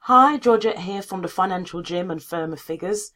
Hi, Georgette here from the Financial Gym and Firmer Figures.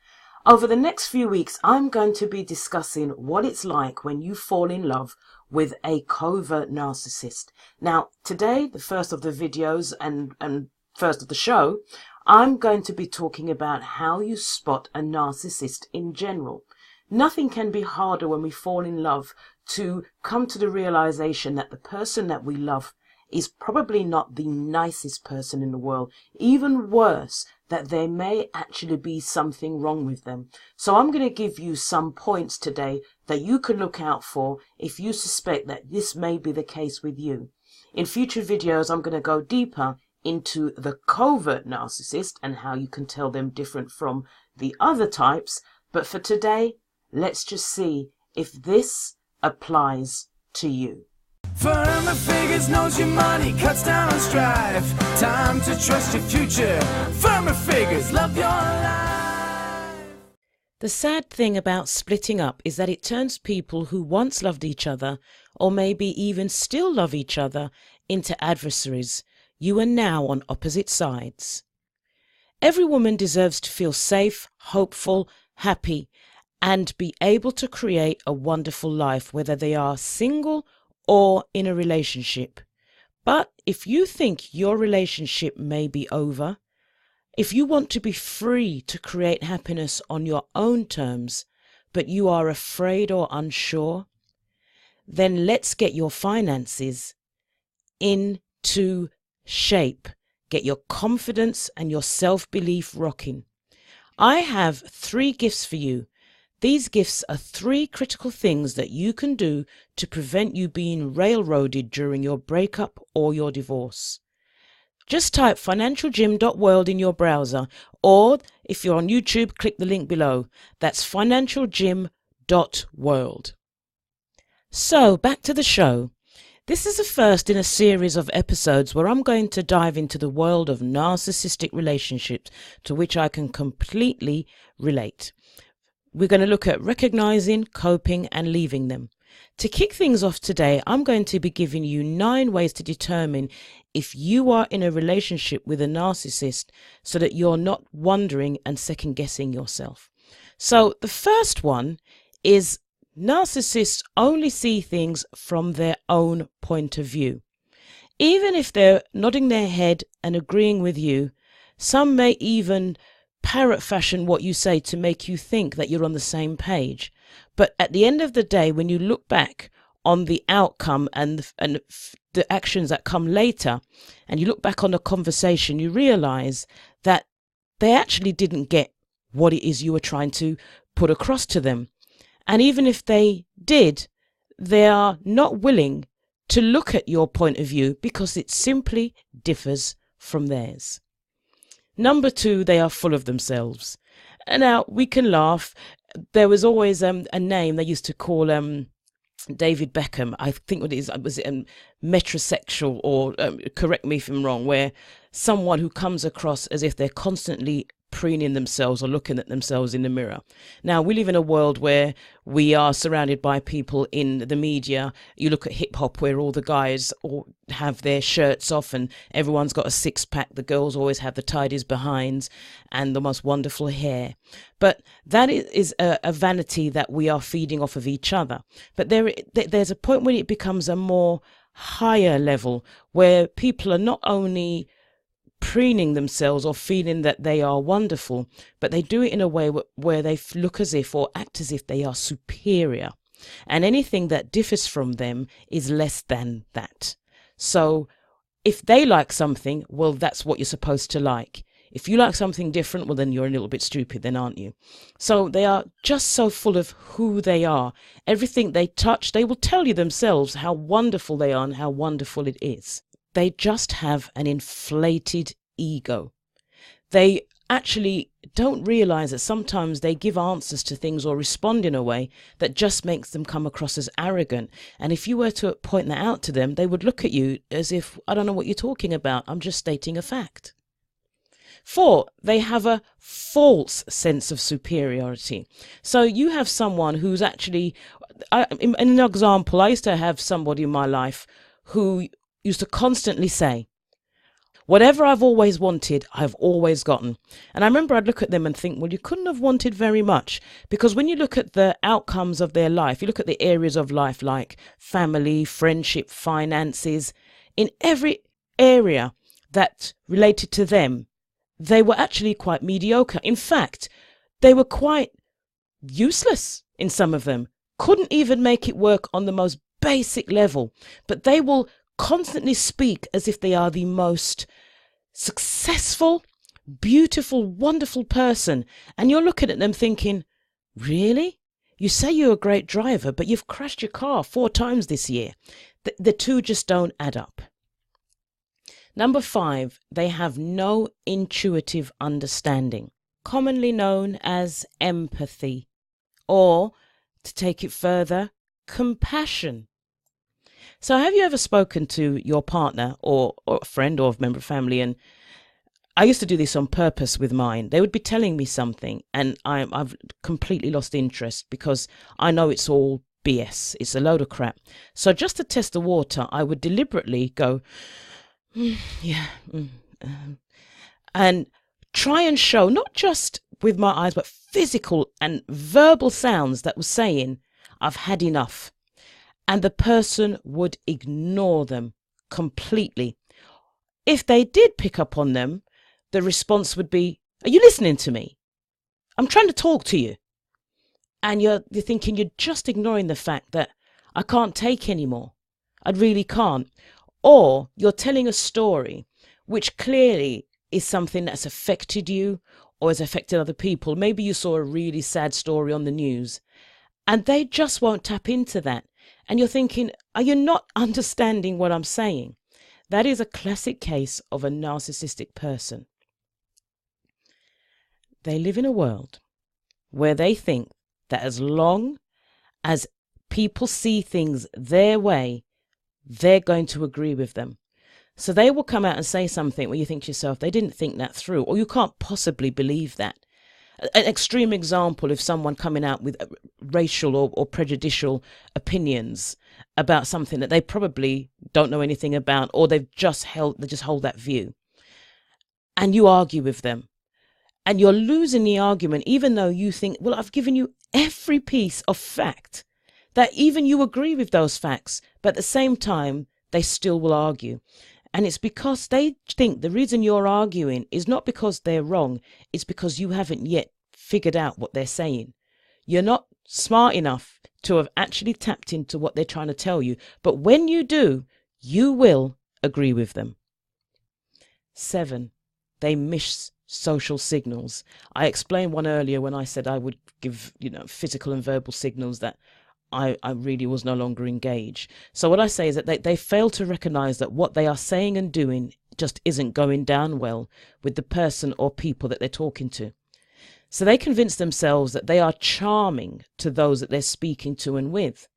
Over the next few weeks, I'm going to be discussing what it's like when you fall in love with a covert narcissist. Now, today, the first of the videos and first of the show, I'm going to be talking about how you spot a narcissist in general. Nothing can be harder when we fall in love to come to the realization that the person that we love is probably not the nicest person in the world. Even worse, that there may actually be something wrong with them. So I'm going to give you some points today that you can look out for if you suspect that this may be the case with you. In future videos, I'm going to go deeper into the covert narcissist and how you can tell them different from the other types. But for today, let's just see if this applies to you. Firmer Figures knows your money, cuts down on strife. Time to trust your future. Firmer Figures, love your life. The sad thing about splitting up is that it turns people who once loved each other, or maybe even still love each other, into adversaries. You are now on opposite sides. Every woman deserves to feel safe, hopeful, happy, and be able to create a wonderful life, whether they are single or in a relationship. But if you think your relationship may be over, if you want to be free to create happiness on your own terms, but you are afraid or unsure, then let's get your finances into shape. Get your confidence and your self-belief rocking. I have 3 gifts for you. These gifts are 3 critical things that you can do to prevent you being railroaded during your breakup or your divorce. Just type financialgym.world in your browser, or if you're on YouTube, click the link below. That's financialgym.world. So back to the show. This is the first in a series of episodes where I'm going to dive into the world of narcissistic relationships, to which I can completely relate. We're going to look at recognizing, coping, and leaving them. To kick things off today, I'm going to be giving you 9 ways to determine if you are in a relationship with a narcissist, so that you're not wondering and second guessing yourself. So the first one is narcissists only see things from their own point of view. Even if they're nodding their head and agreeing with you, some may even parrot fashion what you say to make you think that you're on the same page. But at the end of the day, when you look back on the outcome and the actions that come later, and you look back on the conversation, you realize that they actually didn't get what it is you were trying to put across to them. And even if they did, they are not willing to look at your point of view because it simply differs from theirs. Number 2, they are full of themselves. And now we can laugh. There was always a name they used to call David Beckham. I think what it is, was it metrosexual, or correct me if I'm wrong, where someone who comes across as if they're constantly preening themselves or looking at themselves in the mirror. Now, we live in a world where we are surrounded by people in the media. You look at hip hop, where all the guys all have their shirts off and everyone's got a 6-pack. The girls always have the tidies behinds and the most wonderful hair. But that is a vanity that we are feeding off of each other. But there's a point when it becomes a more higher level, where people are not only preening themselves or feeling that they are wonderful, but they do it in a way where they look as if, or act as if, they are superior, and anything that differs from them is less than that. So if they like something, well, that's what you're supposed to like. If you like something different, well, then you're a little bit stupid then, aren't you? So they are just so full of who they are. Everything they touch, they will tell you themselves how wonderful they are and how wonderful it is. They just have an inflated ego. They actually don't realize that sometimes they give answers to things or respond in a way that just makes them come across as arrogant. And if you were to point that out to them, they would look at you as if, I don't know what you're talking about. I'm just stating a fact. 4, they have a false sense of superiority. So you have someone who's actually, in an example, I used to have somebody in my life who used to constantly say, Whatever I've always wanted, I've always gotten. And I remember I'd look at them and think, well, you couldn't have wanted very much, because when you look at the outcomes of their life, you look at the areas of life like family, friendship, finances, in every area that related to them, they were actually quite mediocre. In fact, they were quite useless in some of them. Couldn't even make it work on the most basic level, but they will constantly speak as if they are the most successful, beautiful, wonderful person. And you're looking at them thinking, really? You say you're a great driver, but you've crashed your car 4 times this year. The two just don't add up. Number 5, they have no intuitive understanding, commonly known as empathy, or, to take it further, compassion. So have you ever spoken to your partner or a friend or a member of family? And I used to do this on purpose with mine. They would be telling me something and I've completely lost interest because I know it's all BS. It's a load of crap. So just to test the water, I would deliberately go, and try and show, not just with my eyes, but physical and verbal sounds that were saying, I've had enough. And the person would ignore them completely. If they did pick up on them, the response would be, are you listening to me? I'm trying to talk to you. And you're thinking you're just ignoring the fact that I can't take anymore. I really can't. Or you're telling a story which clearly is something that's affected you or has affected other people. Maybe you saw a really sad story on the news and they just won't tap into that. And you're thinking, are you not understanding what I'm saying? That is a classic case of a narcissistic person. They live in a world where they think that as long as people see things their way, they're going to agree with them. So they will come out and say something where you think to yourself, they didn't think that through, or you can't possibly believe that. An extreme example, if someone coming out with racial or prejudicial opinions about something that they probably don't know anything about, or they just hold that view, and you argue with them, and you're losing the argument, even though you think, well, I've given you every piece of fact, that even you agree with those facts, but at the same time, they still will argue. And it's because they think the reason you're arguing is not because they're wrong, it's because you haven't yet figured out what they're saying. You're not smart enough to have actually tapped into what they're trying to tell you. But when you do, you will agree with them. 7, they miss social signals. I explained one earlier when I said I would give, physical and verbal signals that I really was no longer engaged. So what I say is that they fail to recognize that what they are saying and doing just isn't going down well with the person or people that they're talking to. So they convince themselves that they are charming to those that they're speaking to and with.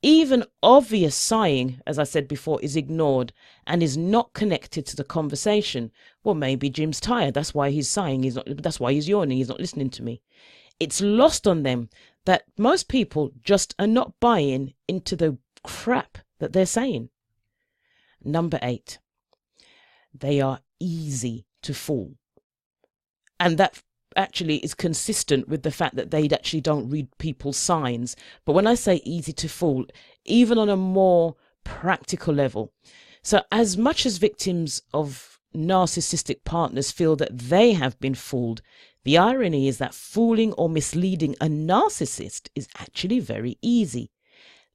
Even obvious sighing, as I said before, is ignored and is not connected to the conversation. Well, maybe Jim's tired. That's why he's sighing. That's why he's yawning. He's not listening to me. It's lost on them that most people just are not buying into the crap that they're saying. Number 8, they are easy to fool. And that actually is consistent with the fact that they actually don't read people's signs. But when I say easy to fool, even on a more practical level. So as much as victims of narcissistic partners feel that they have been fooled, the irony is that fooling or misleading a narcissist is actually very easy.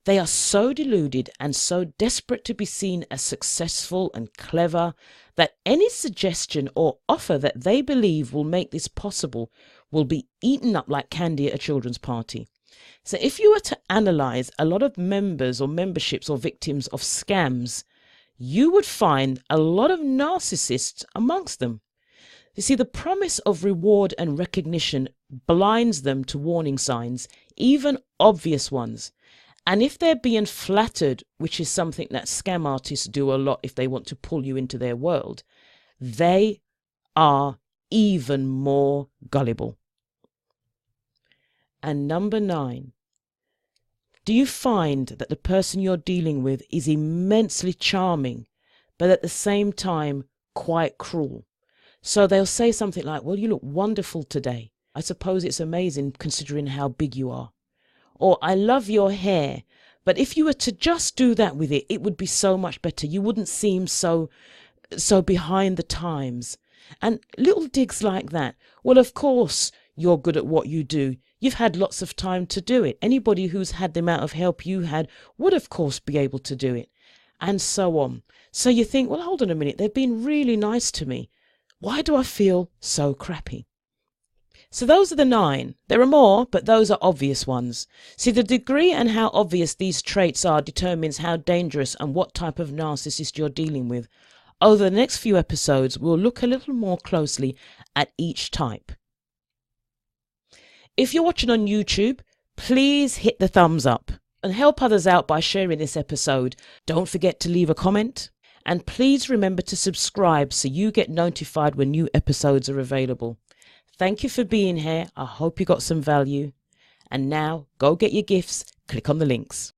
They are so deluded and so desperate to be seen as successful and clever that any suggestion or offer that they believe will make this possible will be eaten up like candy at a children's party. So if you were to analyze a lot of members or memberships or victims of scams, you would find a lot of narcissists amongst them. You see, the promise of reward and recognition blinds them to warning signs, even obvious ones. And if they're being flattered, which is something that scam artists do a lot if they want to pull you into their world, they are even more gullible. And number 9, do you find that the person you're dealing with is immensely charming, but at the same time quite cruel. So they'll say something like, well, you look wonderful today. I suppose it's amazing considering how big you are. Or, I love your hair, but if you were to just do that with it, it would be so much better. You wouldn't seem so behind the times. And little digs like that. Well, of course, you're good at what you do. You've had lots of time to do it. Anybody who's had the amount of help you had would, of course, be able to do it. And so on. So you think, well, hold on a minute. They've been really nice to me. Why do I feel so crappy? So those are the 9. There are more, but those are obvious ones. See, the degree and how obvious these traits are determines how dangerous and what type of narcissist you're dealing with. Over the next few episodes, we'll look a little more closely at each type. If you're watching on YouTube, please hit the thumbs up and help others out by sharing this episode. Don't forget to leave a comment, and please remember to subscribe so you get notified when new episodes are available. Thank you for being here. I hope you got some value. And now go get your gifts. Click on the links.